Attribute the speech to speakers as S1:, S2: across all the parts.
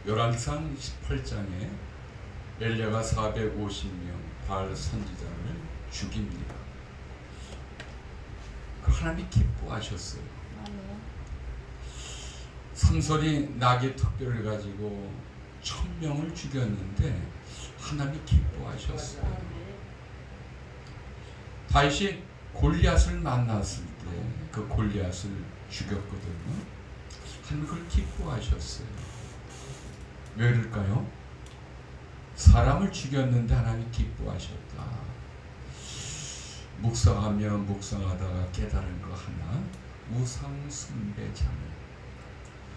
S1: 열왕기상 18장에 엘리야가 450명 바알 선지자를 죽입니다. 그 하나님이 기뻐하셨어요. 삼손이 나귀 턱뼈를 가지고 1000명을 죽였는데 하나님이 기뻐하셨어요. 다윗이 골리앗을 만났을 때 그 골리앗을 죽였거든요. 하나님 그걸 기뻐하셨어요. 왜 그럴까요? 사람을 죽였는데 하나님이 기뻐하셨다. 묵상하며 묵상하다가 깨달은 거 하나, 우상 숭배자는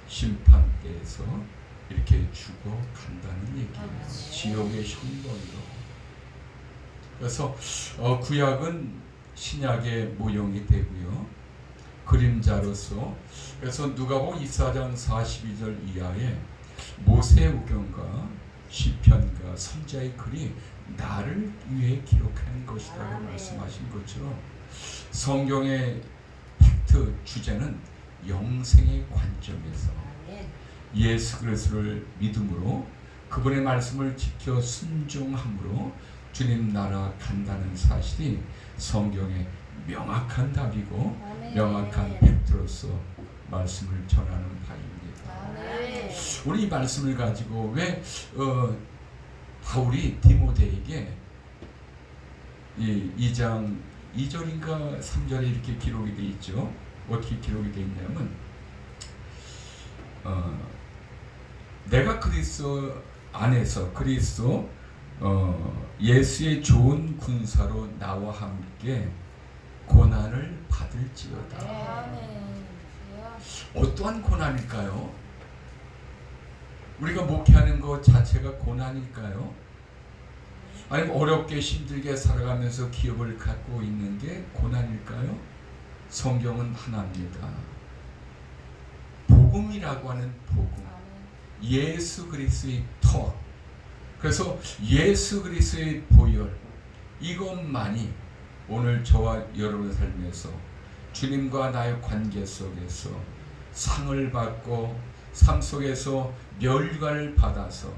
S1: 심판대에서 이렇게 죽어간다는 얘기예요. 지옥의 형벌로. 그래서 구약은 신약의 모형이 되고요. 그림자로서. 그래서 누가복음 24장 42절 이하에 모세우경과 시편과 선지자의 글이 나를 위해 기록한 것이라고 말씀하신 것처럼 성경의 팩트 주제는 영생의 관점에서 예수 그리스도를 믿음으로 그분의 말씀을 지켜 순종함으로 주님 나라 간다는 사실이 성경의 명확한 답이고 명확한 팩트로서 말씀을 전하는 바입니다. 우리 이 말씀을 가지고 왜 바울이 디모데에게 2장 2절인가 3절에 이렇게 기록이 되어 있죠. 어떻게 기록이 되어 있냐면 내가 그리스도 안에서 그리스도 예수의 좋은 군사로 나와 함께 고난을 받을지어다. 어떠한 고난일까요? 우리가 목회하는 것 자체가 고난일까요? 아니면 어렵게 힘들게 살아가면서 기업을 갖고 있는 게 고난일까요? 성경은 하나입니다. 복음이라고 하는 복음, 예수 그리스도의 터, 그래서 예수 그리스도의 보혈, 이것만이 오늘 저와 여러분의 삶에서 주님과 나의 관계 속에서 상을 받고 삶 속에서 멸관을 받아서,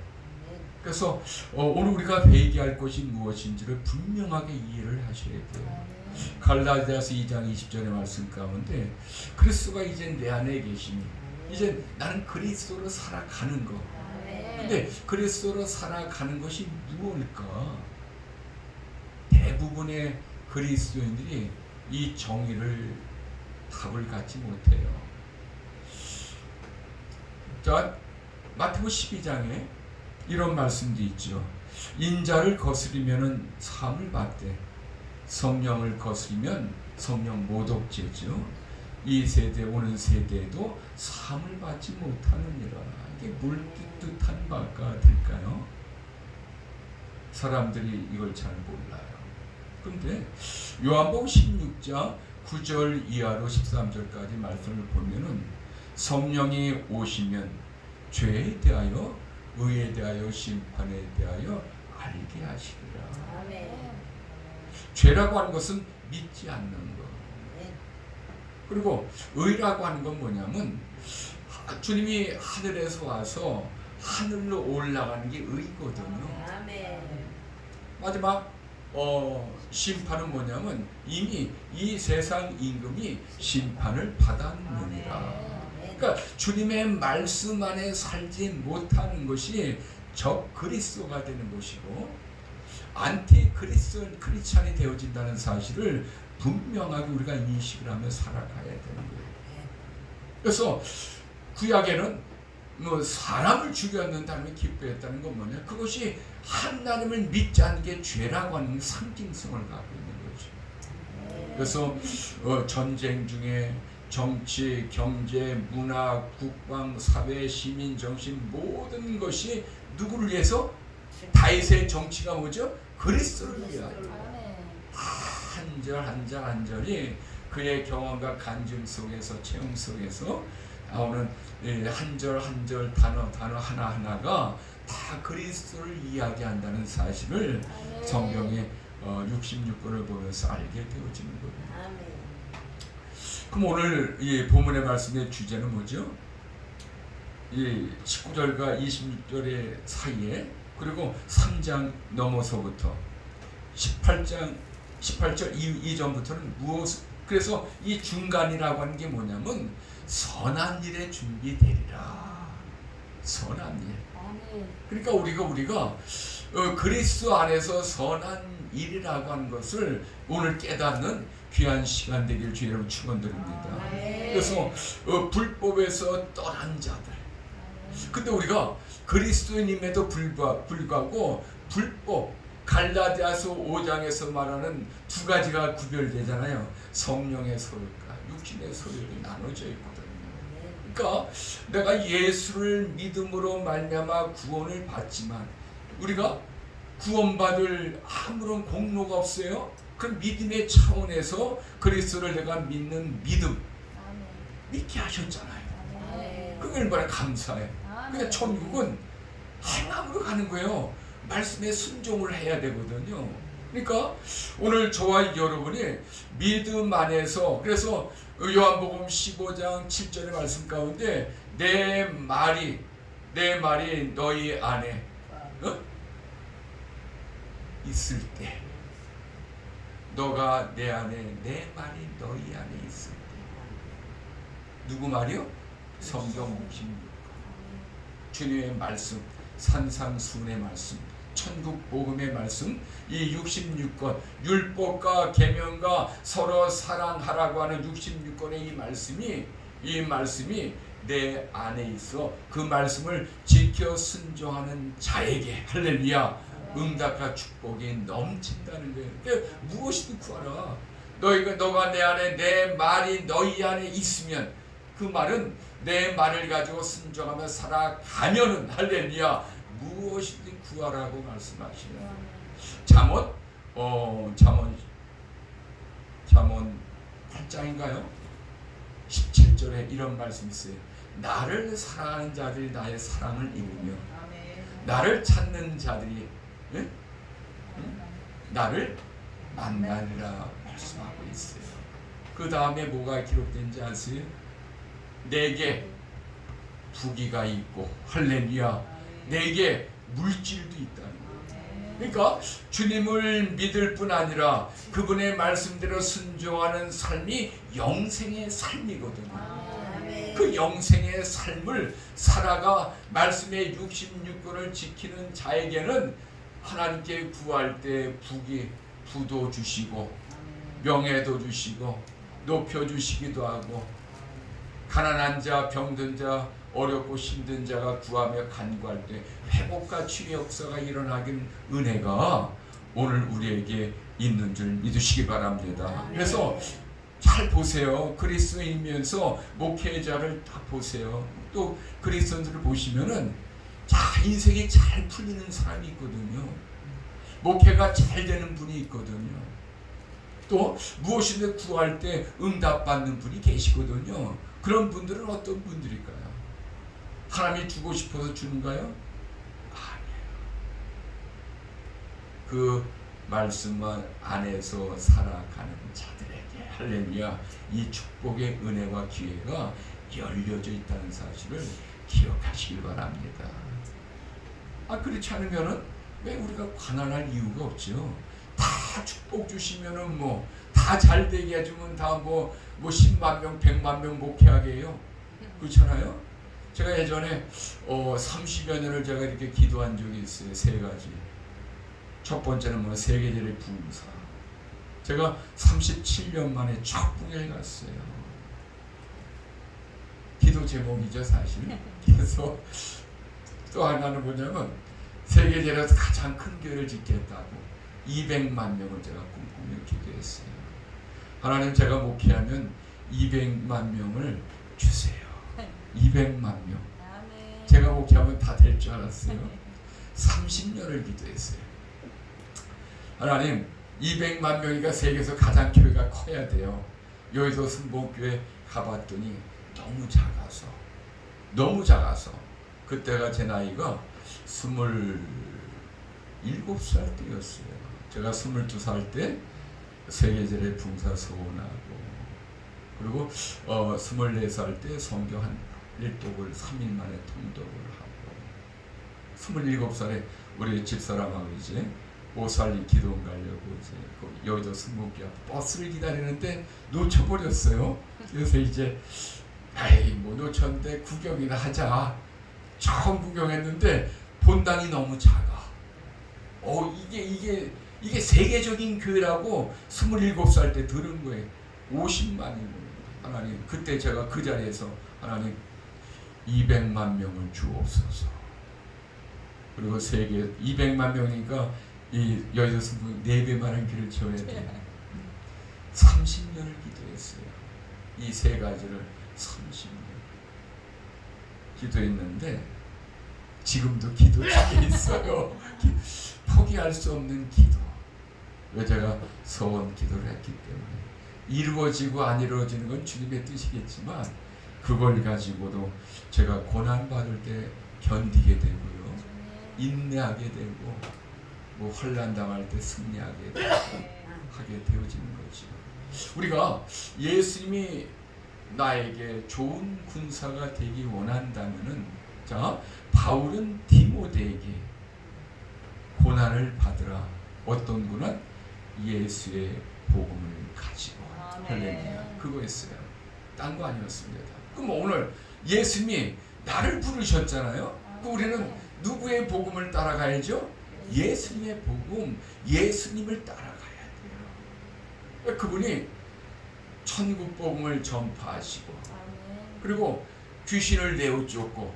S1: 그래서 오늘 우리가 회개할 것이 무엇인지를 분명하게 이해를 하셔야 돼요. 갈라디아서 2장 20절의 말씀 가운데 그리스도가 이제 내 안에 계시니 이제 나는 그리스도로 살아가는 거. 근데 그리스도로 살아가는 것이 무엇일까? 대부분의 그리스도인들이 이 정의를 답을 갖지 못해요. 자, 마태복음 12장에 이런 말씀도 있죠. 인자를 거스리면은 사함을 받되 성령을 거스리면 성령 모독죄죠. 이 세대 오는 세대에도 사함을 받지 못하느니라. 이게 뭘 뜻한 바가 될까요? 사람들이 이걸 잘 몰라요. 그런데 요한복음 16장 9절 이하로 13절까지 말씀을 보면은 성령이 오시면 죄에 대하여 의에 대하여 심판에 대하여 알게 하시리라. 죄라고 하는 것은 믿지 않는 것. 그리고 의라고 하는 건 뭐냐면 주님이 하늘에서 와서 하늘로 올라가는 게 의거든요. 마지막 심판은 뭐냐면 이미 이 세상 임금이 심판을 받았느니라. 그러니까 주님의 말씀 안에 살지 못하는 것이 적 그리스도가 되는 것이고 안티 크리스찬이 되어진다는 사실을 분명하게 우리가 인식을 하며 살아가야 되는 거예요. 그래서 구약에는 사람을 죽였는 다음에 기뻐했다는 건 뭐냐? 그것이 하나님을 믿지 않는 게 죄라고 하는 상징성을 갖고 있는 거죠. 그래서 전쟁 중에 정치, 경제, 문화, 국방, 사회, 시민, 정신 모든 것이 누구를 위해서? 다윗의 정치가 뭐죠? 그리스도를 위하여. 한 절 한 절 한 절이 그의 경험과 간증 속에서 체험 속에서 나오는 한 절 한 절 단어 하나하나가 다 그리스도를 이야기한다는 사실을 성경의 66권을 보면서 알게 되어지는 거예요. 그럼 오늘 이 본문의 말씀의 주제는 뭐죠? 이 19절과 26절의 사이에, 그리고 3장 넘어서부터 18절 이전부터는 무엇, 그래서 이 중간이라고 하는 게 뭐냐면 선한 일에 준비되리라. 선한 일. 그러니까 우리가 그리스도 안에서 선한 일이라고 하는 것을 오늘 깨닫는 귀한 시간 되길 주님으로 축원드립니다. 그래서 불법에서 떠난 자들. 근데 우리가 그리스도인임에도 불구하고 불법, 갈라디아서 5장에서 말하는 두 가지가 구별되잖아요. 성령의 소욕과 육신의 소욕이 나눠져 있거든요. 그러니까 내가 예수를 믿음으로 말미암아 구원을 받지만 우리가 구원받을 아무런 공로가 없어요. 그 믿음의 차원에서 그리스도를 내가 믿는 믿음, 믿게 하셨잖아요. 그게 얼마나 감사해. 그러니까 천국은 행함으로 가는 거예요. 말씀에 순종을 해야 되거든요. 그러니까 오늘 저와 여러분이 믿음 안에서, 그래서 요한복음 15장 7절의 말씀 가운데 내 말이 너희 안에 있을 때, 너가 내 안에, 내 말이 너희 안에 있을 때. 누구 말이요? 성경 66권, 주님의 말씀, 산상수훈의 말씀, 천국 복음의 말씀, 이 66권 율법과 계명과 서로 사랑하라고 하는 66권의 이 말씀이 내 안에 있어 그 말씀을 지켜 순종하는 자에게, 할렐루야, 응답과 축복이 넘친다는 거예요. 그러니까 무엇이든 구하라. 너가 내 안에, 내 말이 너희 안에 있으면, 그 말은 내 말을 가지고 순종하며 살아가면은, 할렐루야, 무엇이든 구하라고 말씀하시네요. 잠언 8장인가요? 17절에 이런 말씀이 있어요. 나를 사랑하는 자들이 나의 사랑을 입으며 나를 찾는 자들이 나를 만나리라 말씀하고 있어요. 그 다음에 뭐가 기록된지 아세요? 내게 부귀가 있고, 할렐루야, 내게 물질도 있다는 거예요. 그러니까 주님을 믿을 뿐 아니라 그분의 말씀대로 순종하는 삶이 영생의 삶이거든요. 그 영생의 삶을 살아가 말씀의 66권을 지키는 자에게는 하나님께 구할 때 부도 주시고 명예도 주시고 높여주시기도 하고, 가난한 자, 병든 자, 어렵고 힘든 자가 구하며 간구할 때 회복과 치유의 역사가 일어나긴 은혜가 오늘 우리에게 있는 줄 믿으시기 바랍니다. 그래서 잘 보세요. 그리스도인이면서 목회자를 딱 보세요. 또 그리스도인들을 보시면은 인생이 잘 풀리는 사람이 있거든요. 목회가 잘 되는 분이 있거든요. 또 무엇이든 구할 때 응답받는 분이 계시거든요. 그런 분들은 어떤 분들일까요? 하나님이 주고 싶어서 주는가요? 아니에요. 그 말씀 안에서 살아가는 자들에게, 할렐루야, 이 축복의 은혜와 기회가 열려져 있다는 사실을 기억하시길 바랍니다. 그렇지 않으면은 왜 우리가 관한할 이유가 없죠. 다 축복 주시면은 다 잘 되게 해주면 다 10만 명, 100만 명 목회하게 해요. 그렇잖아요. 제가 예전에 30여 년을 제가 이렇게 기도한 적이 있어요. 세 가지. 첫 번째는 세계적인 부흥사. 제가 37년 만에 척붕에 갔어요. 기도 제목이죠, 사실. 그래서 또 하나는 뭐냐면 세계적으로 가장 큰 교회를 짓겠다고 200만 명을 제가 꿈꾸며 기도했어요. 하나님, 제가 목회하면 200만 명을 주세요. 200만 명. 제가 목회하면 다 될 줄 알았어요. 30년을 기도했어요. 하나님, 200만 명이가 세계에서 가장 교회가 커야 돼요. 여의도 순복교회 가봤더니 너무 작아서 그때가 제 나이가 27살 때였어요. 제가 22살 때 세계제례 봉사 소원하고, 그리고 24살 때 선교 한 일독을 3일 만에 통독을 하고 27살에 우리 집사람하고 이제 오살리 기도원 가려고 이제 여의도 승목기 앞 버스를 기다리는데 놓쳐버렸어요. 그래서 이제 아이 뭐 놓쳤는데 구경이나 하자. 처음 구경했는데 본당이 너무 작아. 이게 세계적인 교회라고 27살 때 들은 거예요. 50만이 하나님, 그때 제가 그 자리에서 하나님 200만 명을 주옵소서. 그리고 세계 200만 명이니까 이 여의도 승부 4배만한 길을 지어야 돼. 30년을 기도했어요. 이 세 가지를 30년 기도했는데 지금도 기도 중에 있어요. 포기할 수 없는 기도. 왜 제가 서원 기도를 했기 때문에 이루어지고 안 이루어지는 건 주님의 뜻이겠지만 그걸 가지고도 제가 고난받을 때 견디게 되고요. 인내하게 되고 뭐 환난 당할 때 승리하게 되고 하게 되어지는 거죠. 우리가 예수님이 나에게 좋은 군사가 되기 원한다면은 자 바울은 디모데에게 고난을 받으라. 어떤 고난? 예수의 복음을 가지고. 할렐루야. 그거였어요. 딴 거 아니었습니다. 그럼 오늘 예수님이 나를 부르셨잖아요. 우리는 누구의 복음을 따라가야죠? 예수님의 복음, 예수님을 따라가야 돼요. 그분이 천국 복음을 전파하시고 그리고 귀신을 내어쫓고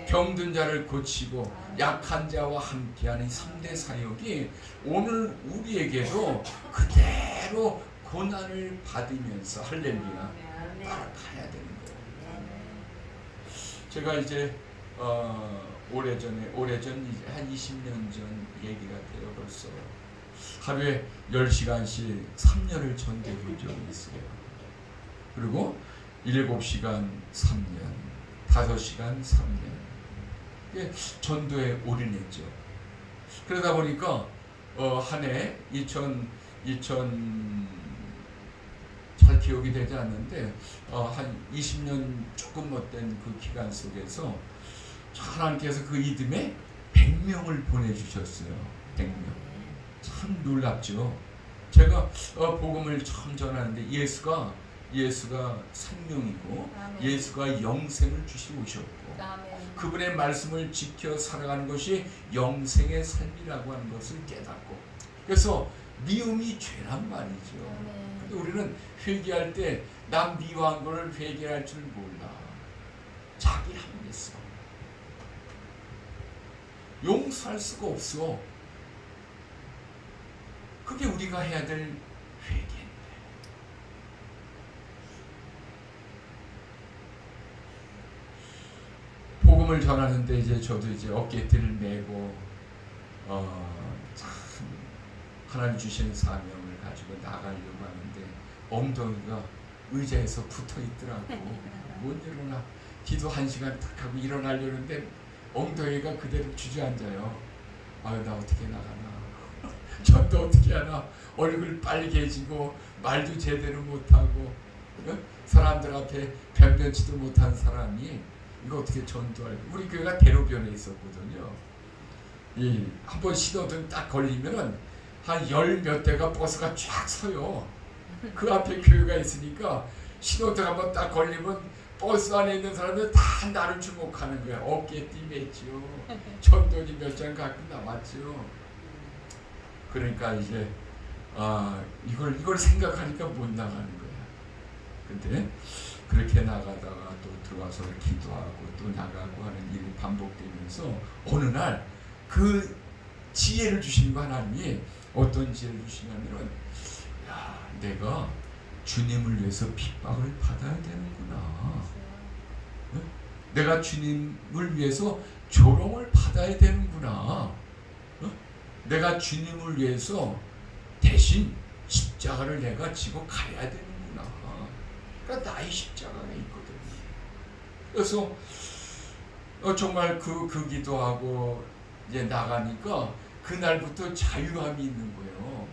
S1: 병든 자를 고치고 약한 자와 함께하는 3대 사역이 오늘 우리에게도 그대로 고난을 받으면서 할렐루야 따라가야 되는 거예요. 제가 이제 오래전 한 20년 전 얘기가 돼요. 벌써 하루에 10시간씩 3년을 전도해본 적이 있어요. 그리고 7시간 3년 5시간 3년 전도에 올인했죠. 그러다 보니까 한 해 2000 잘 기억이 되지 않는데 한 20년 조금 못된 그 기간 속에서 하나님께서 그 이듬해 100명을 보내주셨어요. 100명. 참 놀랍죠. 제가 복음을 처음 전하는데 예수가 생명이고 예수가 영생을 주시고 오셨고 그분의 말씀을 지켜 살아가는 것이 영생의 삶이라고 하는 것을 깨닫고 그래서 미움이 죄란 말이죠. 근데 우리는 회개할 때 남 미워한 것을 회개할 줄 몰라. 자기 합리성. 용서할 수가 없어. 그게 우리가 해야 될 회개인데. 복음을 전하는데 이제 저도 이제 어깨띠를 메고 참 하나님 주신 사명을 가지고 나가려고 하는데 엉덩이가 의자에서 붙어 있더라고. 못 일어나. 기도 1시간 딱 하고 일어나려는데 엉덩이가 그대로 주저앉아요. 아유 나 어떻게 나가나. 전도 어떻게 하나. 얼굴 빨개지고 말도 제대로 못하고 사람들 앞에 변변치도 못한 사람이 이거 어떻게 전도할. 우리 교회가 대로변에 있었거든요. 한번 신호등 딱 걸리면은 한 10몇 대가 버스가 쫙 서요. 그 앞에 교회가 있으니까 신호등 한번 딱 걸리면 버스 안에 있는 사람들 다 나를 주목하는 거야. 어깨띠 맸죠. 전도지 몇 장 갖고 나왔죠. 그러니까 이제 이걸 생각하니까 못 나가는 거야. 근데 그렇게 나가다가 또 들어와서 기도하고 또 나가고 하는 일이 반복되면서 어느 날 그 지혜를 주신 거 하나님이 어떤 지혜를 주시냐면은 야 내가 주님을 위해서 핍박을 받아야 되는구나. 내가 주님을 위해서 조롱을 받아야 되는구나. 내가 주님을 위해서 대신 십자가를 내가 지고 가야 되는구나. 그러니까 나의 십자가가 있거든요. 그래서 정말 그 기도하고 이제 나가니까 그날부터 자유함이 있는 거예요.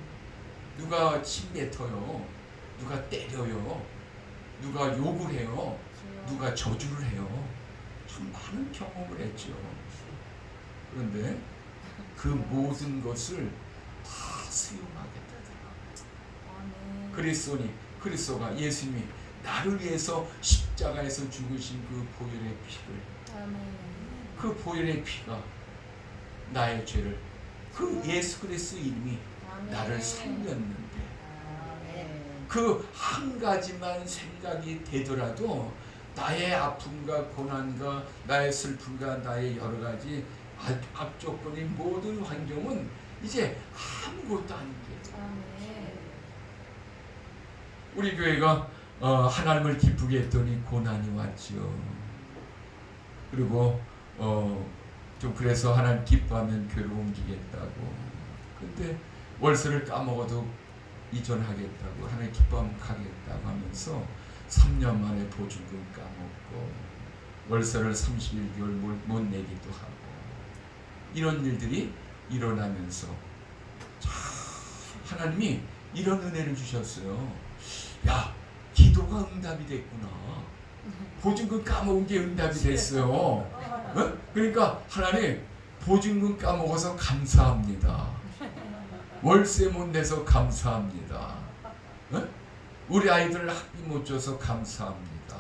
S1: 누가 침 뱉어요. 누가 때려요. 누가 욕을 해요. 누가 저주를 해요. 참 많은 경험을 했죠. 그런데 그 모든 것을 다 수용하게 되더라. 그리스도가 예수님이 나를 위해서 십자가에서 죽으신 그 보혈의 피를, 그 보혈의 피가 나의 죄를, 그 예수 그리스도 이름이 나를 살렸는데, 그 한 가지만 생각이 되더라도 나의 아픔과 고난과 나의 슬픔과 나의 여러 가지 악조건인 모든 환경은 이제 아무것도 아닌 거예요. 우리 교회가 하나님을 기쁘게 했더니 고난이 왔죠. 그리고 좀 그래서 하나님 기뻐하면 교회를 옮기겠다고. 근데 월세를 까먹어도 이전하겠다고, 하나님 기뻐하면 가겠다고 하면서 3년 만에 보증금 까먹고 월세를 31개월 못 내기도 하고, 이런 일들이 일어나면서 하나님이 이런 은혜를 주셨어요. 야, 기도가 응답이 됐구나. 보증금 까먹은 게 응답이 됐어요. 어? 그러니까 하나님, 보증금 까먹어서 감사합니다. 월세 못 내서 감사합니다. 어? 우리 아이들 학비 못 줘서 감사합니다.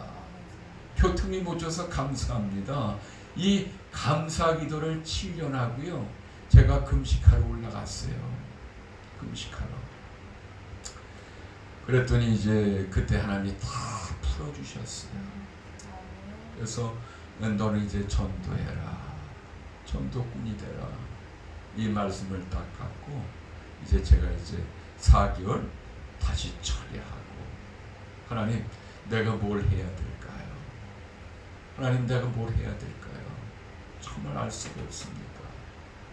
S1: 교통비 못 줘서 감사합니다. 이 감사 기도를 7년 하고요. 제가 금식하러 올라갔어요. 금식하러. 그랬더니 이제 그때 하나님이 다 풀어주셨어요. 그래서 너는 이제 전도해라. 전도꾼이 되라. 이 말씀을 딱 갖고 이제 제가 이제 4개월 다시 처리하고, 하나님 내가 뭘 해야 될까요? 하나님 내가 뭘 해야 될까요? 정말 알 수가 없습니다.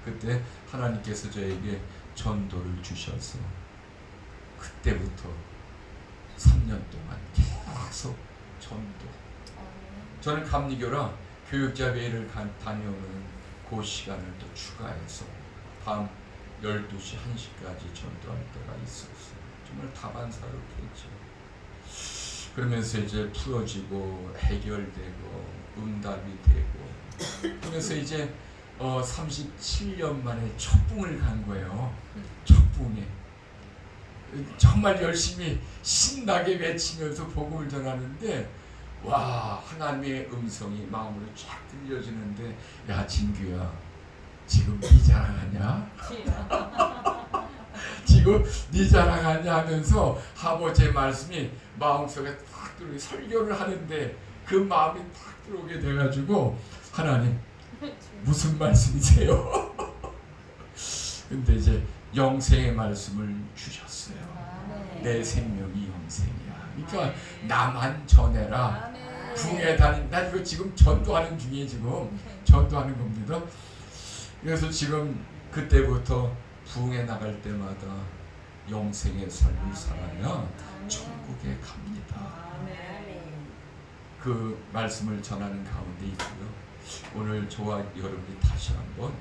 S1: 그때 하나님께서 저에게 전도를 주셔서 그때부터 3년 동안 계속 전도. 저는 감리교라 교육자회의를 다녀오는 그 시간을 또 추가해서 밤 12시, 1시까지 전도할 때가 있었어요. 정말 다반사롭겠죠. 그러면서 이제 풀어지고 해결되고 응답이 되고, 그래서 이제 37년 만에 첫 붕을 간 거예요. 첫 붕에 정말 열심히 신나게 외치면서 복음을 전하는데, 와, 하나님의 음성이 마음으로 쫙 들려지는데, 야 진규야, 지금 네 자랑하냐? 지금 네 자랑하냐 하면서 아버지의 말씀이 마음속에 탁 들어오게, 설교를 하는데 그 마음이 탁 들어오게 돼가지고, 하나님 무슨 말씀이세요? 근데 이제 영생의 말씀을 주셨어요. 내 생명이 영생이야. 그러니까 나만 전해라. 붕에 나 이거 지금 전도하는 중에 지금 전도하는 겁니다. 그래서 지금 그때부터 붕에 나갈 때마다 영생의 삶을 살아야 천국에 갑니다. 그 말씀을 전하는 가운데 있고요. 오늘 저와 여러분이 다시 한번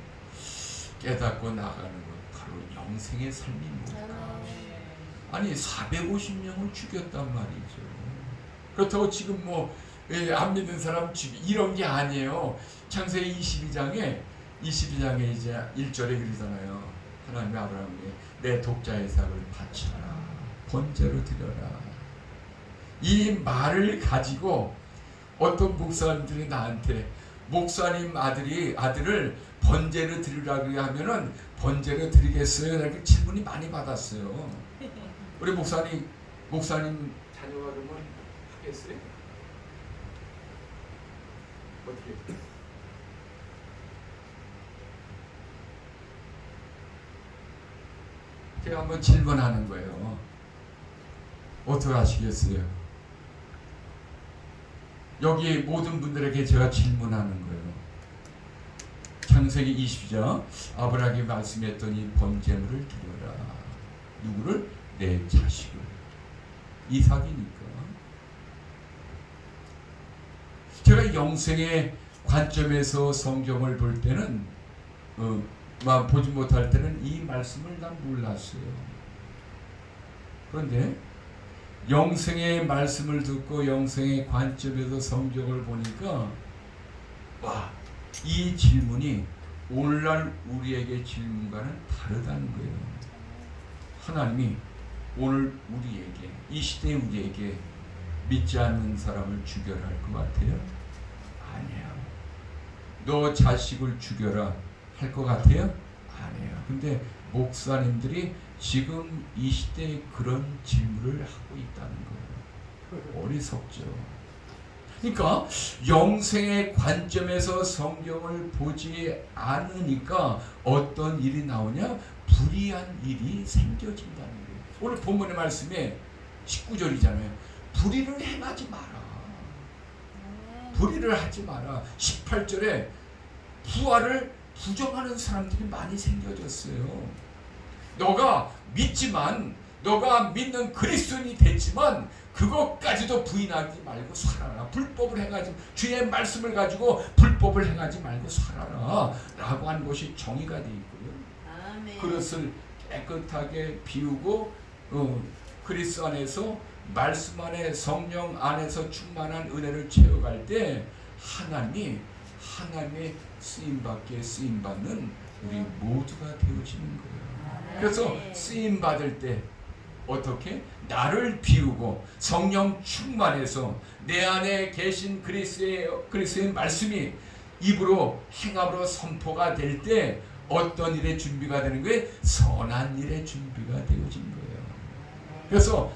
S1: 깨닫고 나가는 것, 바로 영생의 삶이 뭘까? 아니 450명을 죽였단 말이죠. 그렇다고 지금 뭐 안 믿는 사람 이런 게 아니에요. 창세기 22장에 이제 1절에 그러잖아요. 하나님이 아브라함에게 내 독자 이삭을 바쳐라, 번제로 드려라. 이 말을 가지고 어떤 목사님들이 나한테, 목사님 아들을 번제로 드리라고 하면은 번제로 드리겠어요? 이렇게 질문이 많이 받았어요. 우리 목사님 자녀가 그러면 하겠어요? 어떻게? 제가 한번 질문하는 거예요. 어떻게 하시겠어요? 여기 모든 분들에게 제가 질문하는 거예요. 창세기 20장 아브라함이 말씀했더니 번제물을 드려라. 누구를? 내 자식을. 이삭이니까. 제가 영생의 관점에서 성경을 볼 때는 보지 못할 때는 이 말씀을 난 몰랐어요. 그런데 영생의 말씀을 듣고 영생의 관점에서 성경을 보니까 와, 이 질문이 오늘날 우리에게 질문과는 다르다는 거예요. 하나님이 오늘 우리에게, 이 시대 우리에게 믿지 않는 사람을 죽여라 할 것 같아요? 아니에요. 너 자식을 죽여라 할 것 같아요? 아니에요. 근데 목사님들이 지금 이 시대에 그런 질문을 하고 있다는 거예요. 어리석죠. 그러니까 영생의 관점에서 성경을 보지 않으니까 어떤 일이 나오냐? 불의한 일이 생겨진다는 거예요. 오늘 본문의 말씀에 19절이잖아요. 불의를 행하지 마라. 불의를 하지 마라. 18절에 부활을 부정하는 사람들이 많이 생겨졌어요. 너가 믿지만, 너가 믿는 그리스도인이 됐지만 그것까지도 부인하지 말고 살아라. 불법을 행하지, 주의 말씀을 가지고 불법을 행하지 말고 살아라 라고 하는 것이 정의가 되어 있고요. 아멘. 그릇을 깨끗하게 비우고 그리스도 안에서 말씀 안에 성령 안에서 충만한 은혜를 채워갈 때 하나님의 쓰임받기에 쓰임받는 우리 모두가 되어지는 거예요. 그래서 쓰임받을 때 어떻게? 나를 비우고 성령 충만해서 내 안에 계신 그리스도의 말씀이 입으로 행함으로 선포가 될 때 어떤 일의 준비가 되는 거예요? 선한 일의 준비가 되어진 거예요. 그래서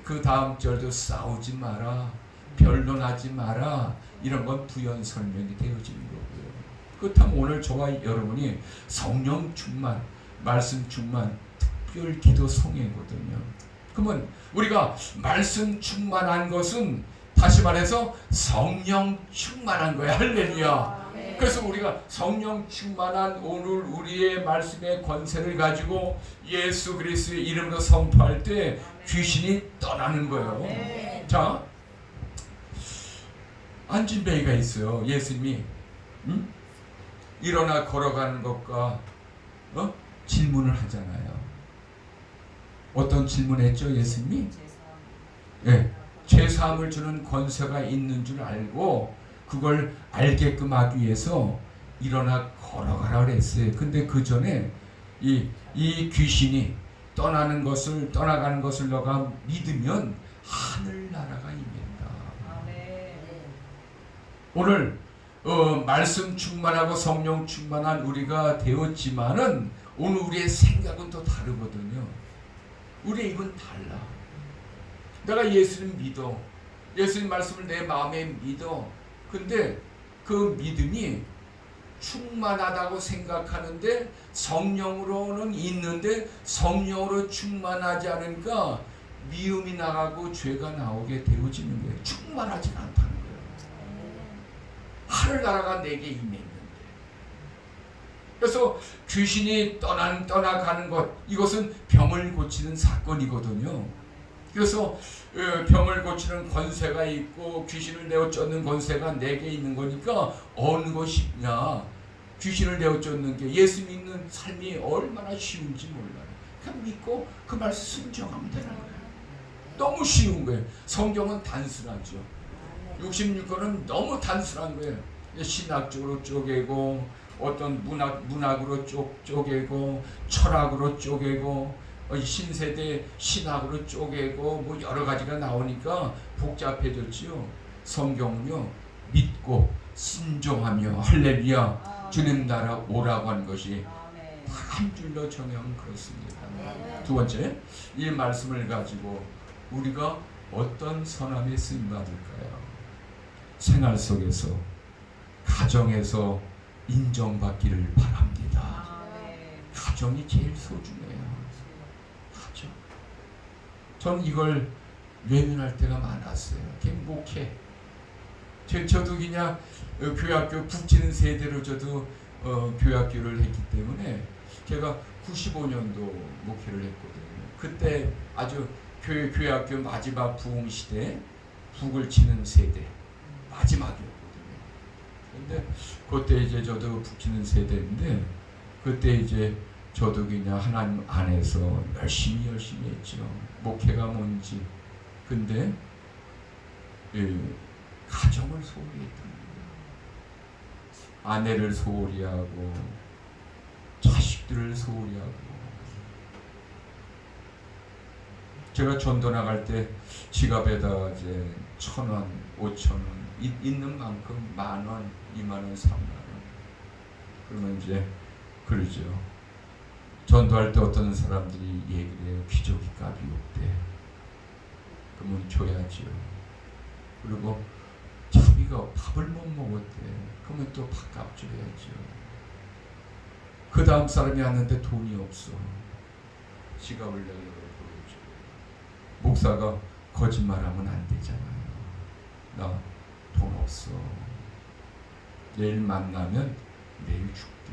S1: 그 다음 절도 싸우지 마라, 변론하지 마라, 이런 건 부연 설명이 되어지는 거고요. 그렇다면 오늘 저와 여러분이 성령 충만, 말씀 충만, 특별 기도 성회거든요. 그러면 우리가 말씀 충만한 것은 다시 말해서 성령 충만한 거야. 할렐루야. 그래서 우리가 성령 충만한 오늘 우리의 말씀의 권세를 가지고 예수 그리스도의 이름으로 선포할 때 귀신이 떠나는 거예요. 자, 안진뱅이가 있어요. 예수님이 일어나 걸어가는 것과 질문을 하잖아요. 어떤 질문했죠? 예수님이 죄사함을 주는 권세가 있는 줄 알고 그걸 알게끔 하기 위해서 일어나 걸어가라 그랬어요. 근데 그 전에 이 귀신이 떠나가는 것을 너가 믿으면 하늘나라가 임한다. 오늘 말씀 충만하고 성령 충만한 우리가 되었지만은 오늘 우리의 생각은 또 다르거든요. 우리의 입은 달라. 내가 예수님 믿어. 예수님 말씀을 내 마음에 믿어. 근데 그 믿음이 충만하다고 생각하는데 성령으로는 있는데 성령으로 충만하지 않으니까 미움이 나가고 죄가 나오게 되어지는 거예요. 충만하지 않다는 거예요. 하늘나라가 내게 임했는데. 그래서 귀신이 떠나가는 것, 이것은 병을 고치는 사건이거든요. 그래서 병을 고치는 권세가 있고 귀신을 내어쫓는 권세가 내게 있는 거니까 어느 것이 있냐. 귀신을 내어쫓는 게 예수 믿는 삶이 얼마나 쉬운지 몰라요. 그냥 믿고 그 말씀 순종하면 되는 거예요. 너무 쉬운 거예요. 성경은 단순하죠. 66권은 너무 단순한 거예요. 신학적으로 쪼개고 어떤 문학으로 쪼개고 철학으로 쪼개고 신세대 신학으로 쪼개고 뭐 여러 가지가 나오니까 복잡해졌지요. 성경은요 믿고 순종하며 할렐루야 주님 나라 오라고 하는 것이 한 줄로 정하면 그렇습니다. 두 번째, 이 말씀을 가지고 우리가 어떤 선함에 쓰임받을까요? 생활 속에서 가정에서 인정받기를 바랍니다. 가정이 제일 소중해요. 가정. 저는 이걸 외면할 때가 많았어요. 행복해. 저도 그냥 교학교 북치는 세대로 저도 교학교를 했기 때문에 제가 95년도 목회를 했거든요. 그때 아주 교학교 마지막 부흥 시대 북을 치는 세대 마지막이었거든요. 근데 그때 이제 저도 북치는 세대인데 그때 이제 저도 그냥 하나님 안에서 열심히 했죠. 목회가 뭔지. 근데 가정을 소홀히 했던 거예요. 아내를 소홀히 하고 자식들을 소홀히 하고. 제가 전도 나갈 때 지갑에다 이제 1,000원, 5,000원 있는 만큼 10,000원, 20,000원, 30,000원. 그러면 이제 그러죠. 전도할 때 어떤 사람들이 얘기를 해요. 기저귀 값이 없대. 그러면 줘야죠. 그리고 자기가 밥을 못 먹었대. 그러면 또 밥값 줘야죠. 그 다음 사람이 왔는데 돈이 없어. 지갑을 내려 보여줘. 목사가 거짓말하면 안 되잖아요. 나 돈 없어. 내일 만나면 내일 줄게.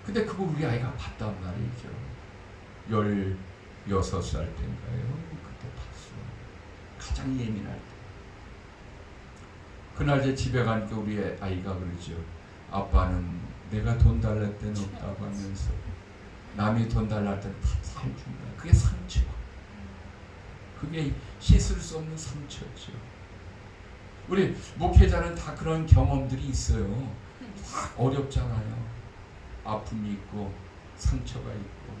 S1: 근데 그거 우리 아이가 봤단 말이죠. 16살 때인가요? 그때 봤어. 가장 예민할 때. 그날 제 집에 가니까 우리 아이가 그러죠. 아빠는 내가 돈 달랄 때는 없다고 하면서 남이 돈 달랄 때는 다 사준다. 그게 상처. 그게 씻을 수 없는 상처죠. 우리 목회자는 다 그런 경험들이 있어요. 다 어렵잖아요. 아픔이 있고 상처가 있고.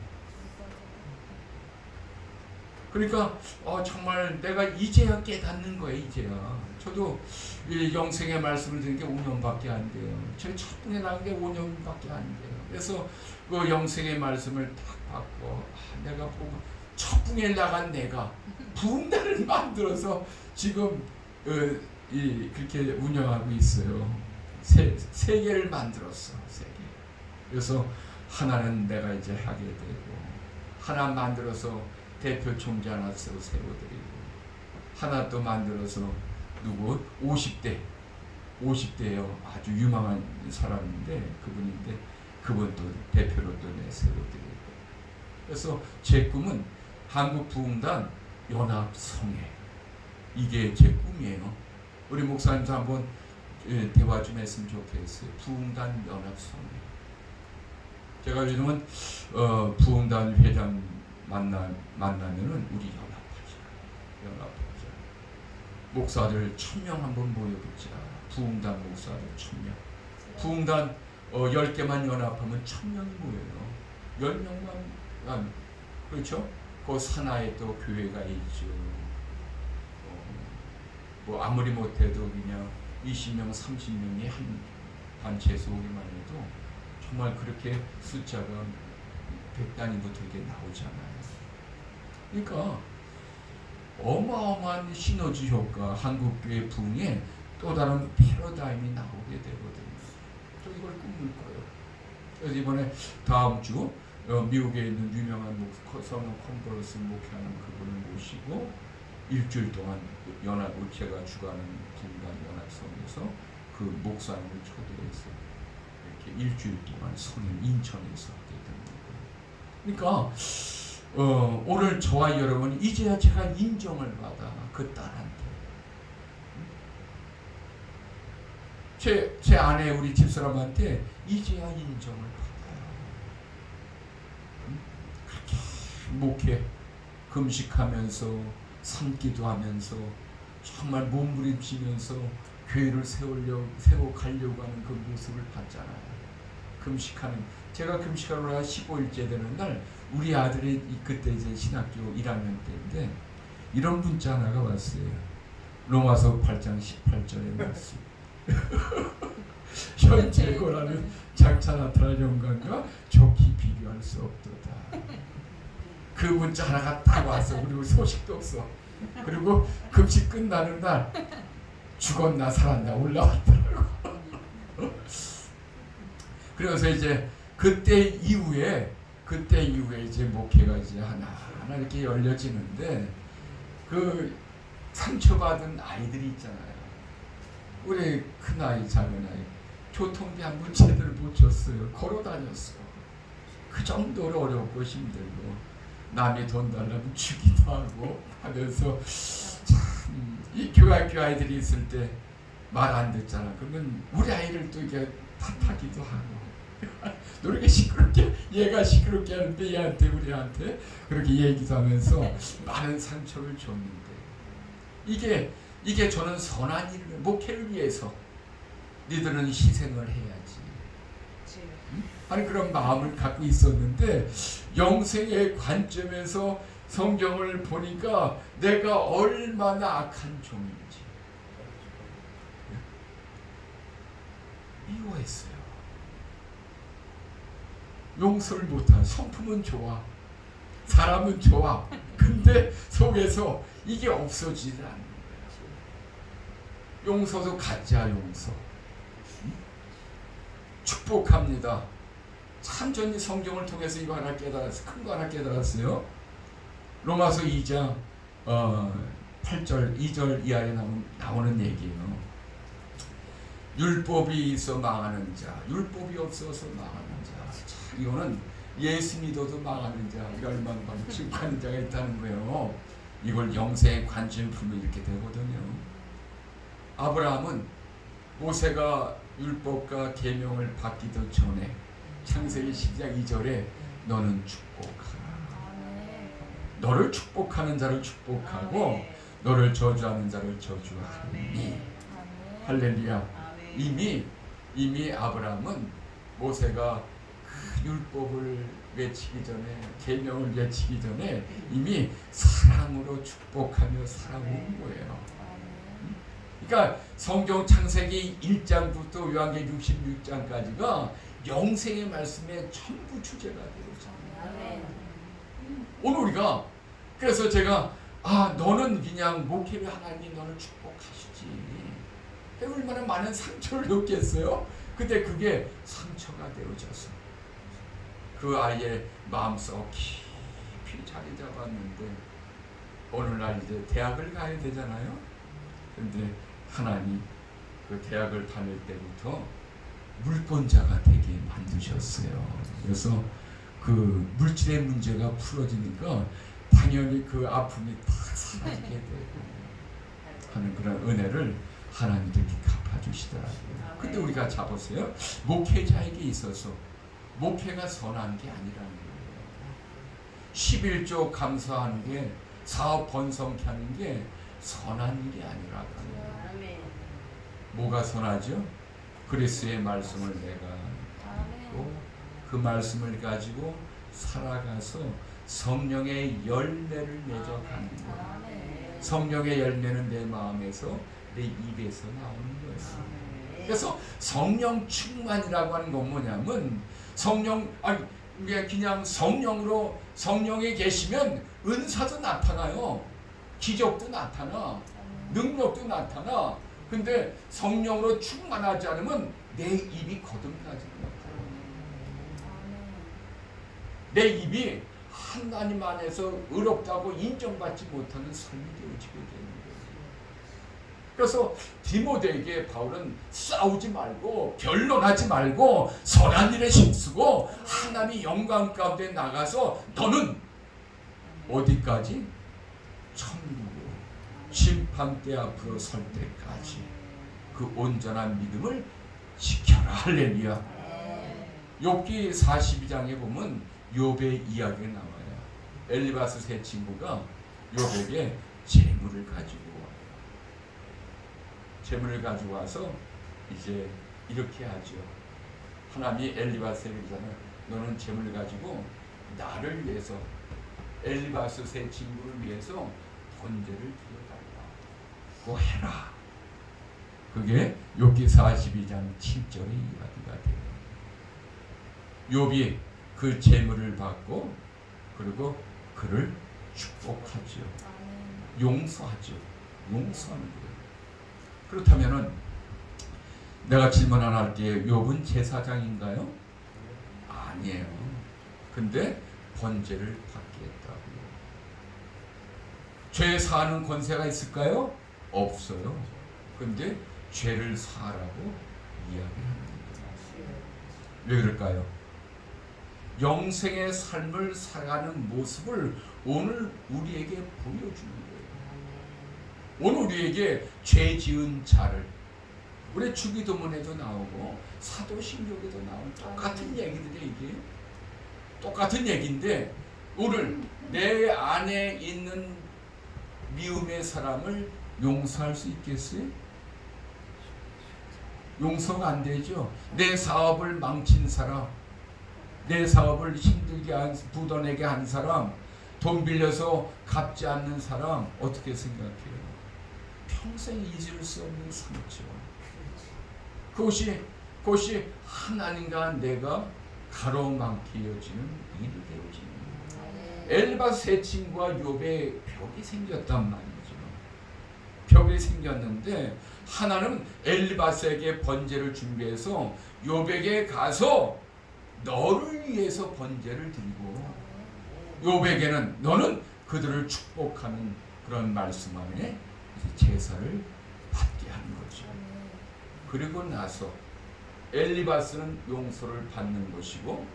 S1: 그러니까 정말 내가 이제야 깨닫는 거예요. 이제야. 저도 이 영생의 말씀을 드린 게 5년밖에 안 돼요. 제 첫 분에 나온 게 5년밖에 안 돼요. 그래서 그 영생의 말씀을 딱 받고 내가 보고 첫 분에 나간 내가 부흥단을 만들어서 지금 그렇게 운영하고 있어요. 세 개를 만들었어. 3개. 그래서 하나는 내가 이제 하게 되고, 하나 만들어서 대표 총재 하나 세워드리고, 하나 또 만들어서 누구 50대예요. 아주 유망한 사람인데 그분인데 그분 또 대표로 또 세워드리고. 그래서 제 꿈은 한국 부흥단 연합성회. 이게 제 꿈이에요. 우리 목사님도 한번 대화 좀 했으면 좋겠어요. 부흥단 연합성회. 제가 요즘은 부흥단 회장 만나면은 우리 연합하자. 목사들 1,000명 한번 모여보자. 부흥단 목사들 1,000명. 부흥단 10개만 연합하면 1,000명이 모여요. 10명만 그렇죠? 그 산하에 또 교회가 있죠. 뭐 아무리 못해도 그냥 20명, 30명이 한 단체에서 오기만 해도 정말 그렇게 숫자가 100단위부터 이렇게 나오잖아요. 그러니까 어마어마한 시너지 효과, 한국교회 부흥에 또 다른 패러다임이 나오게 되거든요. 저 이걸 꿈을 꿔요. 그래서 이번에 다음 주 미국에 있는 유명한 성령 컨퍼런스 목회하는 그분을 모시고 일주일 동안 제가 주관하는 부흥단 연합성에서 그 목사님을 초대해서 이렇게 일주일 동안 성인 인천에서 하게 됩니다. 그러니까 오늘 저와 여러분 이제야 제가 인정을 받아 그 딸한테 제 아내 우리 집사람한테 이제야 인정을 받아요. 그렇게 목회 금식하면서 산기도 하면서 정말 몸부림치면서 교회를 세워가려고 하는 그 모습을 봤잖아요. 금식하는 제가 금식하러 가 15일째 되는 날 우리 아들이 그때 이제 신학교 1학년 때인데 이런 문자 하나가 왔어요. 로마서 8장 18절의 말씀. 현재고라는 장차 나타날 영광과 좋게 비교할 수 없도다. 그 문자 하나가 딱 왔어. 그리고 소식도 없어. 그리고 금식 끝나는 날 죽었나 살았나 올라왔더라고. 그래서 이제 그때 이후에 이제 목회가 이제 하나 이렇게 열려지는데 그 상처받은 아이들이 있잖아요. 우리 큰 아이, 작은 아이 교통비 한 번 제대로 못 줬어요. 걸어 다녔어. 그 정도로 어렵고 힘들고 남이 돈 달라면 주기도 하고 하면서 참 이 교학교 아이들이 있을 때 말 안 듣잖아. 그러면 우리 아이를 또 이게 탓하기도 하고 노력에 시끄럽게 얘가 시끄럽게 하는데 얘한테 우리한테 그렇게 얘기도 하면서 많은 상처를 줬는데 이게 저는 선한 일을 목회를 위해서 니들은 희생을 해야지. 응? 아니 그런 마음을 갖고 있었는데 영생의 관점에서 성경을 보니까 내가 얼마나 악한 종인지 미워했어요. 용서를 못한 성품은 좋아, 사람은 좋아. 근데 속에서 이게 없어지질 않는 거야. 용서도 가짜 용서. 축복합니다. 참전히 성경을 통해서 이거 하나 깨달았어요. 큰 거 하나 깨달았어요. 로마서 2장 8절 2절 이하에 나오는 얘기예요. 율법이 있어 망하는 자, 율법이 없어서 망하는 자. 참, 이거는 예수 믿어도 망하는 자, 멸망받고 지옥하는 자가 있다는 거예요. 이걸 영생의 관점을 풀면 이렇게 되거든요. 아브라함은 모세가 율법과 계명을 받기도 전에 창세기 10장 2절에 너는 축복하라. 너를 축복하는 자를 축복하고 너를 저주하는 자를 저주하니. 할렐루야. 이미 아브라함은 모세가 그 율법을 외치기 전에, 계명을 외치기 전에 이미 사랑으로 축복하며 살아온 거예요. 그러니까 성경 창세기 1장부터 요한계시록 66장까지가 영생의 말씀의 전부 주제가 되어있잖아요. 오늘 우리가 그래서 제가 너는 그냥 목회를 하나님이 너를 축복하시지. 얼마나 많은 상처를 겪겠어요? 근데 그게 상처가 되어져서 그 아이의 마음속 깊이 자리 잡았는데 어느 날 이제 대학을 가야 되잖아요. 근데 하나님 그 대학을 다닐 때부터 물권자가 되게 만드셨어요. 그래서 그 물질의 문제가 풀어지니까 당연히 그 아픔이 다 사라지게 되고 하는 그런 은혜를 하나님께 갚아주시더라고요. 근데 우리가 잡으세요. 목회자에게 있어서 목회가 선한 게 아니라는 거예요. 11조 감사하는 게, 사업 번성케 하는 게 선한 게 아니라는 거예요. 뭐가 선하죠? 그리스도의 말씀을 내가 믿고 그 말씀을 가지고 살아가서 성령의 열매를 맺어 가는 거예요. 성령의 열매는 내 마음에서, 내 입에서 나오는 거예요. 그래서 성령 충만이라고 하는 건 뭐냐면 그냥 성령으로, 성령에 계시면 은사도 나타나요. 기적도 나타나, 능력도 나타나. 근데 성령으로 충만하지 않으면 내 입이 거듭나지 못해요. 내 입이 하나님 안에서 의롭다고 인정받지 못하는 삶이 되어지게 되는 거예요. 그래서 디모데에게 바울은 싸우지 말고 변론하지 말고 선한 일에 힘쓰고 하나님의 영광 가운데 나가서 너는 어디까지? 천국으로 심판대 앞으로 설 때까지 그 온전한 믿음을 지켜라. 할렐루야. 욥기 42장에 보면 욥의 이야기가 나와요. 엘리바스 세 친구가 욥에게 재물을 가지고 와요. 재물을 가지고 와서 이제 이렇게 하죠. 하나님이 엘리바스에게 그러잖아요. 너는 재물을 가지고 나를 위해서, 엘리바스 세 친구를 위해서 번제를 드려달라. 그거 해라. 그게 욥기 42장 7절의 이야기가 돼요. 욥이 그 재물을 받고 그리고 그를 축복하죠. 용서하죠. 용서하는 거예요. 그렇다면은 내가 질문 하나 할게요. 욥은 제사장인가요? 아니에요. 근데 번제를 받게 했다고요. 죄 사하는 권세가 있을까요? 없어요. 근데 죄를 사하라고 이야기합니다. 왜 그럴까요? 영생의 삶을 살아가는 모습을 오늘 우리에게 보여주는 거예요. 오늘 우리에게 죄 지은 자를, 우리 주기도문에도 나오고 사도신경에도 나오는 똑같은 얘기들이 이게 똑같은 얘기인데 오늘 내 안에 있는 미움의 사람을 용서할 수 있겠어요? 용서가 안 되죠. 내 사업을 망친 사람, 내 사업을 힘들게 부도내게 한 사람, 돈 빌려서 갚지 않는 사람 어떻게 생각해요? 평생 잊을 수 없는 상처. 그것이 하나님과 내가 가로막히 이어지는 일이 되어지는 거예요. 엘리바스 세 친구와 욥의 벽이 생겼단 말이죠. 벽이 생겼는데 하나는 엘리바스에게 번제를 준비해서 욥에게 가서 너를 위해서 번제를 드리고, 욥에게는 너는 그들을 축복하는 그런 말씀 안에 제사를 받게 하는 거죠. 그리고 나서 엘리바스는 용서를 받는 것이고,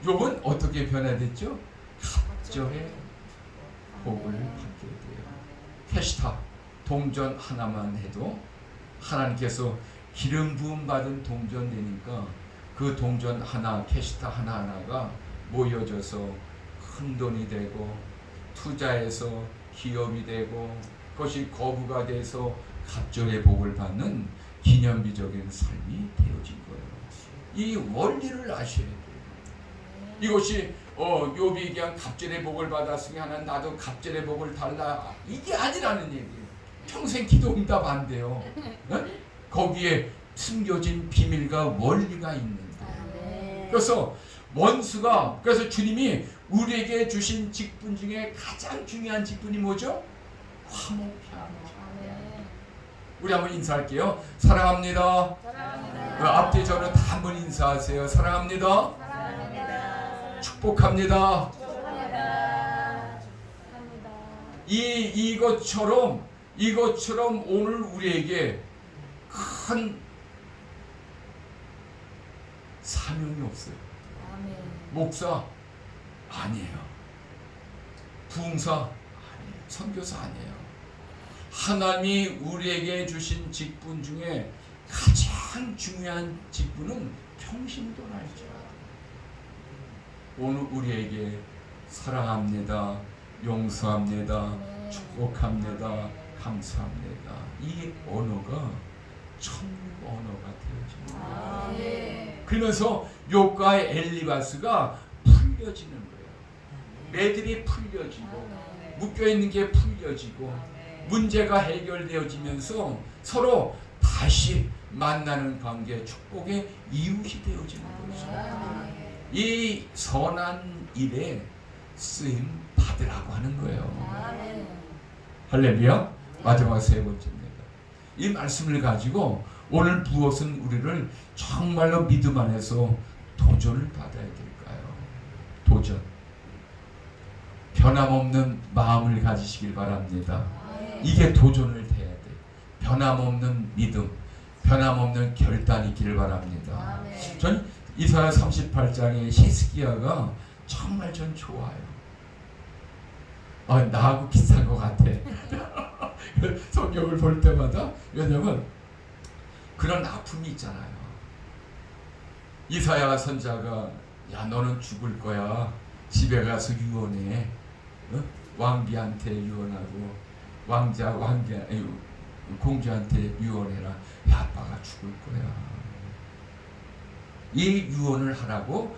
S1: 욥은 어떻게 변화됐죠? 갑절의 복을 받게 돼요. 캐시타 동전 하나만 해도 하나님께서 기름 부음 받은 동전 되니까 그 동전 하나, 캐시타 하나하나가 모여져서 큰 돈이 되고, 투자해서 기업이 되고, 그것이 거부가 돼서 갑절의 복을 받는 기념비적인 삶이 되어진 거예요. 이 원리를 아셔야 돼요. 이것이 욥이 그냥 갑절의 복을 받았으니 하나님 나도 갑절의 복을 달라, 이게 아니라는 얘기예요. 평생 기도 응답 안 돼요. 네? 거기에 숨겨진 비밀과 원리가 있는 거예요. 그래서 주님이 우리에게 주신 직분 중에 가장 중요한 직분이 뭐죠? 화목해 하는. 우리 한번 인사할게요. 사랑합니다. 그 앞뒤 저를 다 한번 인사하세요. 사랑합니다. 축복합니다. 이것처럼 오늘 우리에게 큰 사명이 없어요. 목사 아니에요. 부흥사 아니에요. 선교사 아니에요. 하나님이 우리에게 주신 직분 중에 가장 중요한 직분은 평신도를 알죠. 오늘 우리에게 사랑합니다, 용서합니다, 축복합니다, 감사합니다, 이 언어가 천국 언어가 되어집니다. 그러면서 욥과 엘리바스가 풀려지는 거예요. 매듭이 풀려지고, 묶여있는 게 풀려지고, 문제가 해결되어지면서 서로 다시 만나는 관계, 축복의 이웃이 되어지는 거죠. 이 선한 일에 쓰임 받으라고 하는 거예요. 할렐루야. 마지막 세 번째입니다. 이 말씀을 가지고 오늘 무엇은 우리를 정말로 믿음 안에서 도전을 받아야 될까요? 도전. 변함없는 마음을 가지시길 바랍니다. 이게 도전을 해야 돼. 변함없는 믿음, 변함없는 결단이 있기를 바랍니다. 전 이사야 38장의 히스기야가 정말 전 좋아요. 나하고 비슷한 것 같아. 성경을 볼 때마다. 왜냐면 그런 아픔이 있잖아요. 이사야 선자가 야 너는 죽을 거야. 집에 가서 유언해. 왕비한테 유언하고 공주한테 유언해라. 야, 아빠가 죽을 거야. 이 유언을 하라고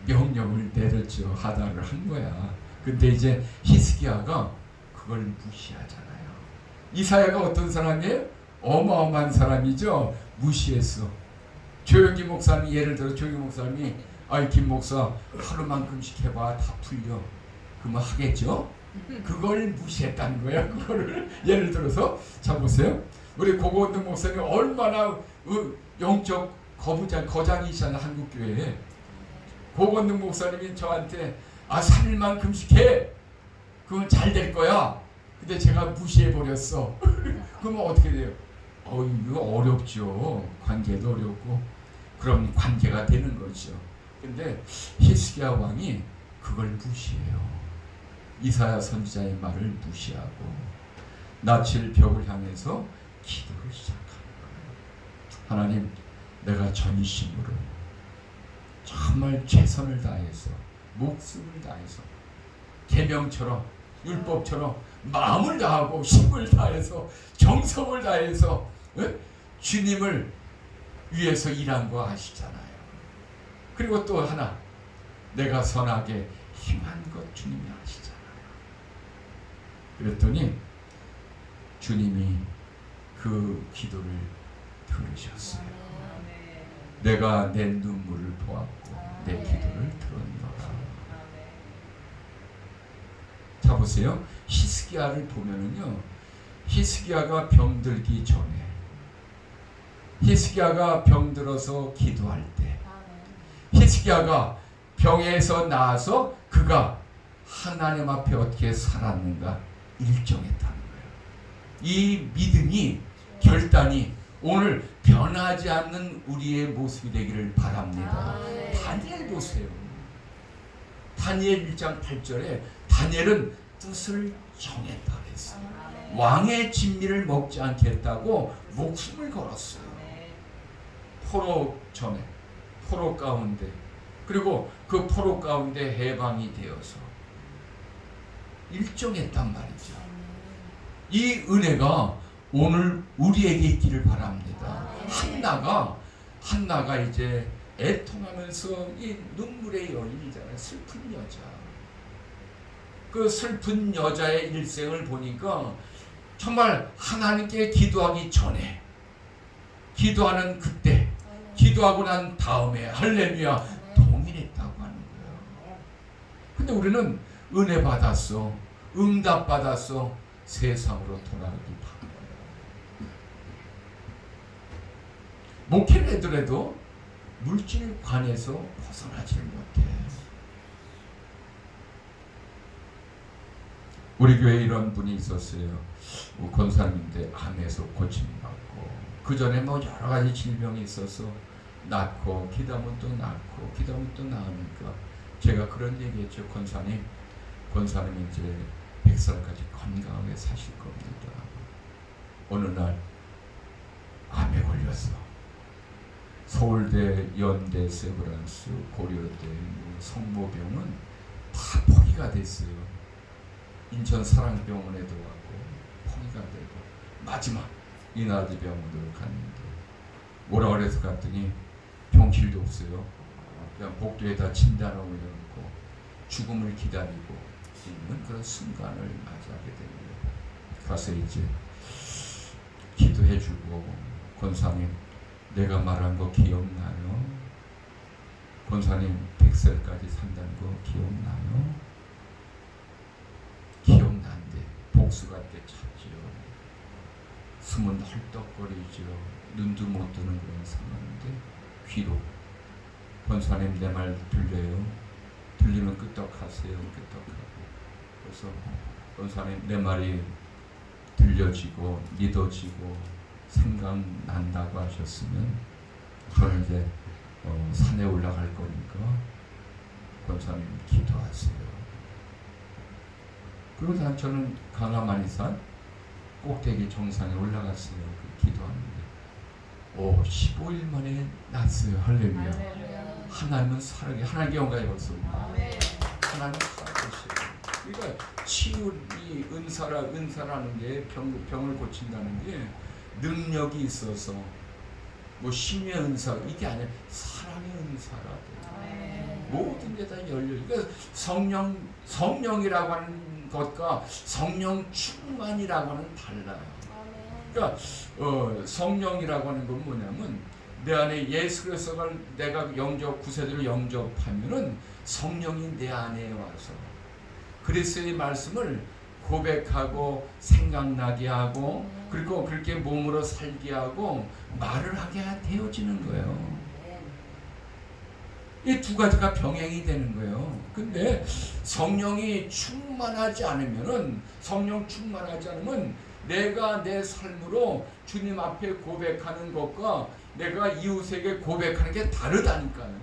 S1: 명령을 내렸죠. 하다를 한 거야. 근데 이제 히스기야가 그걸 무시하잖아요. 이사야가 어떤 사람이에요? 어마어마한 사람이죠. 무시했어. 조영기 목사님이 예를 들어 조영기 목사님이 김 목사 하루만큼씩 해봐 다 풀려. 그러면 하겠죠? 그걸 무시했다는 거야. 그거를 예를 들어서 자 보세요. 우리 고건동 목사님 얼마나 영적 거장이시잖아. 한국교회에. 고건동 목사님이 저한테 3일만큼씩 해. 그건 잘 될 거야. 근데 제가 무시해버렸어. 그러면 어떻게 돼요? 이거 어렵죠. 관계도 어렵고. 그럼 관계가 되는 거죠. 근데 히스기야 왕이 그걸 무시해요. 이사야 선지자의 말을 무시하고 낯을 벽을 향해서 기도를 시작하는 거예요. 하나님, 내가 전심으로 정말 최선을 다해서 목숨을 다해서 계명처럼 율법처럼 마음을 다하고 힘을 다해서 정성을 다해서 주님을 위에서 일한 거 아시잖아요. 그리고 또 하나, 내가 선하게 행한 것 주님이 아시잖아요. 그랬더니 주님이 그 기도를 들으셨어요. 내가 내 눈물을 보았고 내 기도를 들었노라. 자 보세요. 히스기야를 보면은요, 히스기야가 병들기 전에, 히스기야가 병들어서 기도할 때, 히스기야가 병에서 나아서 그가 하나님 앞에 어떻게 살았는가 일정했다는 거예요. 이 믿음이, 결단이 오늘 변하지 않는 우리의 모습이 되기를 바랍니다. 다니엘 보세요. 다니엘 1장 8절에 다니엘은 뜻을 정했다 그랬어요. 왕의 진미를 먹지 않겠다고 목숨을 걸었어요. 포로 전에, 포로 가운데, 그리고 그 포로 가운데 해방이 되어서 일정했단 말이죠. 이 은혜가 오늘 우리에게 있기를 바랍니다. 한나가 이제 애통하면서 이 눈물의 여인이잖아요. 슬픈 여자. 그 슬픈 여자의 일생을 보니까 정말 하나님께 기도하기 전에, 기도하는 그때, 기도하고 난 다음에 할렐루야 동일했다고 하는 거예요. 근데 우리는 은혜 받았어, 응답 받았어, 세상으로 돌아가기 바라요. 목회를 하더라도 물질관에서 벗어나지를 못해. 우리 교회에 이런 분이 있었어요. 권사님인데 암에서 고침받고, 그 전에 뭐 여러 가지 질병이 있어서 낳고, 기도하면 또 낳고, 기도하면 또 나으니까 제가 그런 얘기했죠. 권사님 이제 100살까지 건강하게 사실 겁니다. 어느 날 암에 걸렸어. 서울대, 연대, 세브란스, 고려대, 성모병은 다 포기가 됐어요. 인천 사랑병원에도 왔고 포기가 되고, 마지막 이나드 병원으로 갔는데 뭐라 그래서 갔더니 병실도 없어요. 그냥 복도에다 침대 하나 올려놓고 죽음을 기다리고 있는 그런 순간을 맞이하게 됩니다. 가서 이제 기도해주고, 권사님 내가 말한 거 기억나요? 권사님 100살까지 산다는 거 기억나요? 기억난데 복수가 때 찾지요. 숨은 헐떡거리죠. 눈도 못 뜨는 그런 상황인데 귀로, 권사님 내 말 들려요? 들리면 끄떡하세요. 끄떡하고. 그래서 권사님 내 말이 들려지고 믿어지고 생각난다고 하셨으면 저는 이제 산에 올라갈 거니까 권사님 기도하세요. 그러고 저는 강화만이산 꼭대기 정상에 올라갔어요. 기도하는데 15일 만에 났어요. 할렐루야. 하나님은 살아계, 하나님께 영광이 없습니다. 하나님은 살아계셔요. 그러니까 치유이 은사라는 게 병을 고친다는 게 능력이 있어서 뭐 신의 은사 이게 아니라 사랑의 은사라고. 모든 게 다 열려. 그러니까 성령이라고 하는 것과 성령 충만이라고 하는 달라요. 그러니까 성령이라고 하는 건 뭐냐면 내 안에 예수 그리스도를 내가 구세대로 영접하면은 성령이 내 안에 와서 그리스도의 말씀을 고백하고 생각나게 하고, 그리고 그렇게 몸으로 살게 하고 말을 하게 되어지는 거예요. 이 두 가지가 병행이 되는 거예요. 근데 성령이 충만하지 않으면 내가 내 삶으로 주님 앞에 고백하는 것과 내가 이웃에게 고백하는 게 다르다니까요.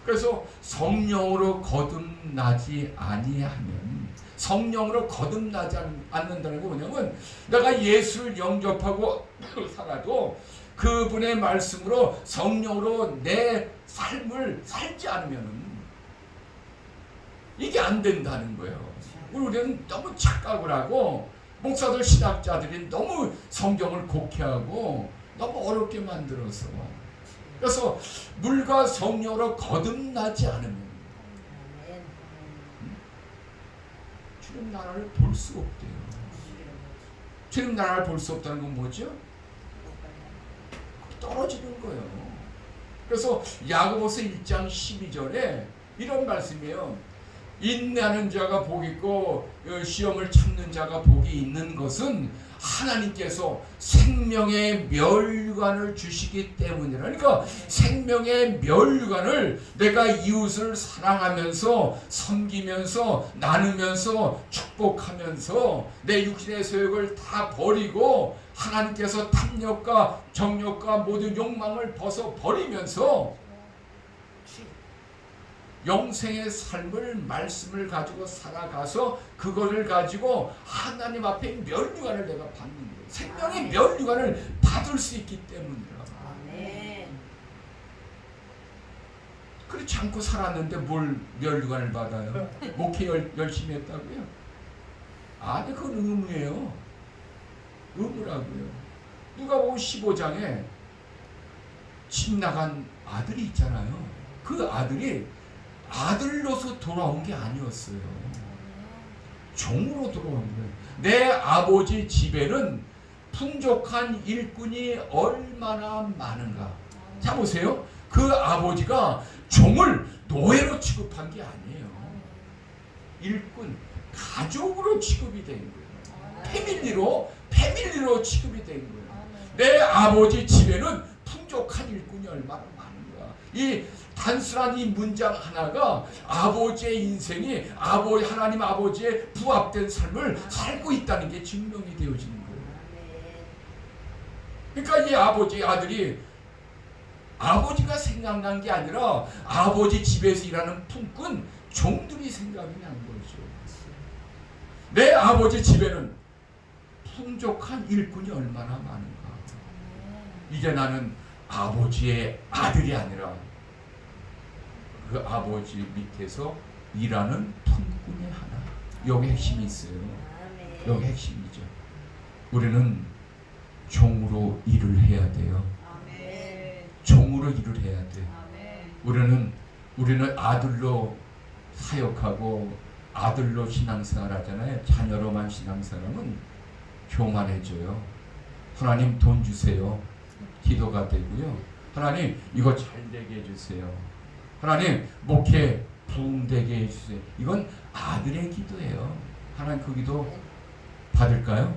S1: 그래서 성령으로 거듭나지 아니하면, 성령으로 거듭나지 않는다는 게 뭐냐면 내가 예수를 영접하고 살아도 그분의 말씀으로 성령으로 내 삶을 살지 않으면 이게 안 된다는 거예요. 우리는 너무 착각을 하고 목사들 신학자들이 너무 성경을 곡해하고 너무 어렵게 만들어서. 그래서 물과 성령으로 거듭나지 않으면 주님 나라를 볼 수 없대요. 주님 나라를 볼 수 없다는 건 뭐죠? 떨어지는 거예요. 그래서 야고보서 1장 12절에 이런 말씀이에요. 인내하는 자가 복이 있고 시험을 참는 자가 복이 있는 것은 하나님께서 생명의 멸관을 주시기 때문이라. 그러니까 생명의 멸관을 내가 이웃을 사랑하면서 섬기면서 나누면서 축복하면서 내 육신의 소욕을 다 버리고 하나님께서 탐욕과 정욕과 모든 욕망을 벗어버리면서 영생의 삶을 말씀을 가지고 살아가서 그거를 가지고 하나님 앞에 멸류관을 내가 받는 거예요. 생명의 멸류관을 받을 수 있기 때문이라. 그렇지 않고 살았는데 뭘 멸류관을 받아요? 목회 열심히 했다고요? 아니 그건 의무예요. 의무라고요. 누가복음 15장에 집 나간 아들이 있잖아요. 그 아들이 아들로서 돌아온 게 아니었어요. 종으로 돌아온 거예요. 내 아버지 집에는 풍족한 일꾼이 얼마나 많은가. 자 보세요. 그 아버지가 종을 노예로 취급한 게 아니에요. 일꾼, 가족으로 취급이 된 거예요. 패밀리로 취급이 된 거예요. 내 아버지 집에는 풍족한 일꾼이 얼마나 많은가. 이 단순한 이 문장 하나가 아버지의 인생이 하나님 아버지의 부합된 삶을 살고 있다는 게 증명이 되어지는 거예요. 그러니까 이 아들이 아버지가 생각난 게 아니라 아버지 집에서 일하는 품꾼 종들이 생각이 난 거죠. 내 아버지 집에는 풍족한 일꾼이 얼마나 많은가. 이제 나는 아버지의 아들이 아니라 그 아버지 밑에서 일하는 품꾼의 하나. 여기 핵심이 있어요. 여기 핵심이죠. 우리는 종으로 일을 해야 돼요. 종으로 일을 해야 돼. 우리는 아들로 사역하고 아들로 신앙생활 하잖아요. 자녀로만 신앙생활은 교만해져요. 하나님 돈 주세요. 기도가 되고요. 하나님 이거 잘 되게 해주세요. 하나님 목회 부흥되게 해주세요. 이건 아들의 기도예요. 하나님 그 기도 받을까요?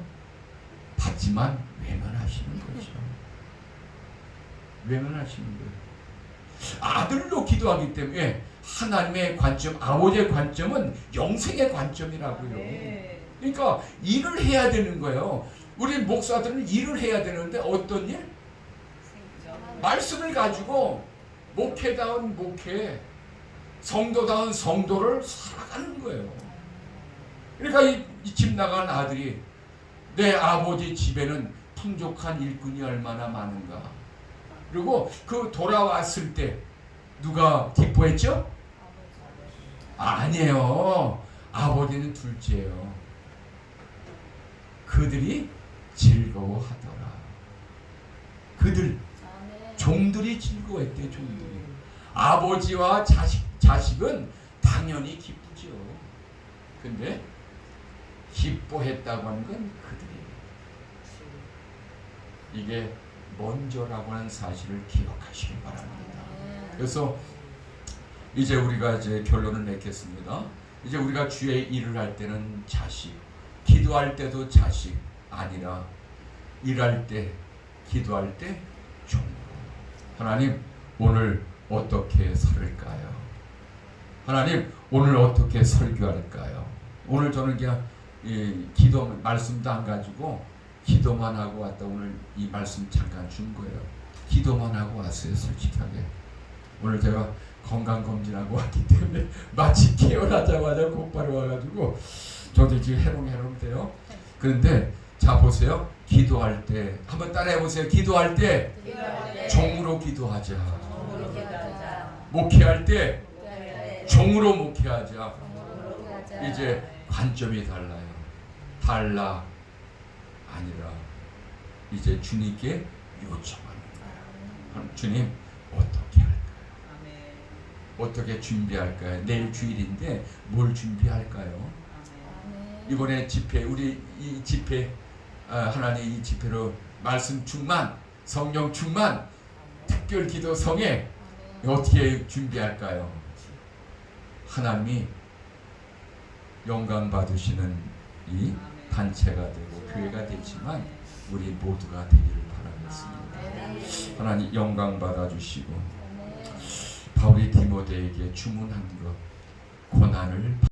S1: 받지만 외면하시는 거죠. 외면하시는 거예요. 아들로 기도하기 때문에 하나님의 관점, 아버지의 관점은 영생의 관점이라고요. 그러니까 일을 해야 되는 거예요. 우리 목사들은 일을 해야 되는데 어떤 일? 말씀을 가지고 목회다운 목회, 성도다운 성도를 살아가는 거예요. 그러니까 이 집 나간 아들이 내 아버지 집에는 풍족한 일꾼이 얼마나 많은가. 그리고 그 돌아왔을 때 누가 기뻐했죠? 아니에요. 아버지는 둘째예요. 그들이 즐거워하더라. 종들이 즐거워했대. 종들이. 아버지와 자식은 당연히 기쁘죠. 근데 기뻐했다고 하는 건 그들이에요. 이게 먼저라고 하는 사실을 기억하시기 바랍니다. 그래서 이제 우리가 결론을 맺겠습니다. 이제 우리가 주의 일을 할 때는 자식, 기도할 때도 자식 아니라 일할 때, 기도할 때 종. 하나님 오늘 어떻게 살을까요? 하나님 오늘 어떻게 설교할까요? 오늘 저는 그냥 기도 말씀도 안 가지고 기도만 하고 왔다. 오늘 이 말씀 잠깐 준 거예요. 기도만 하고 왔어요. 솔직하게. 오늘 제가 건강검진하고 왔기 때문에 마치 깨어나자마자 곧바로 와가지고 저도 지금 해롱해롱 돼요. 그런데 자 보세요. 기도할 때 한번 따라해 보세요. 기도할 때 종으로 기도하자. 목회할 때 종으로 목회하자. 이제 관점이 달라요. 달라 아니라 이제 주님께 요청하는 거예요. 주님 어떻게 할까요? 어떻게 준비할까요? 내일 주일인데 뭘 준비할까요? 이번에 집회, 우리 이 집회, 하나님 이 집회로 말씀 충만, 성령 충만, 특별 기도 성회 어떻게 준비할까요? 하나님이 영광 받으시는 이 단체가 되고 교회가 되지만 우리 모두가 되기를 바라겠습니다. 하나님 영광 받아주시고 바울이 디모데에게 주문한 것 고난을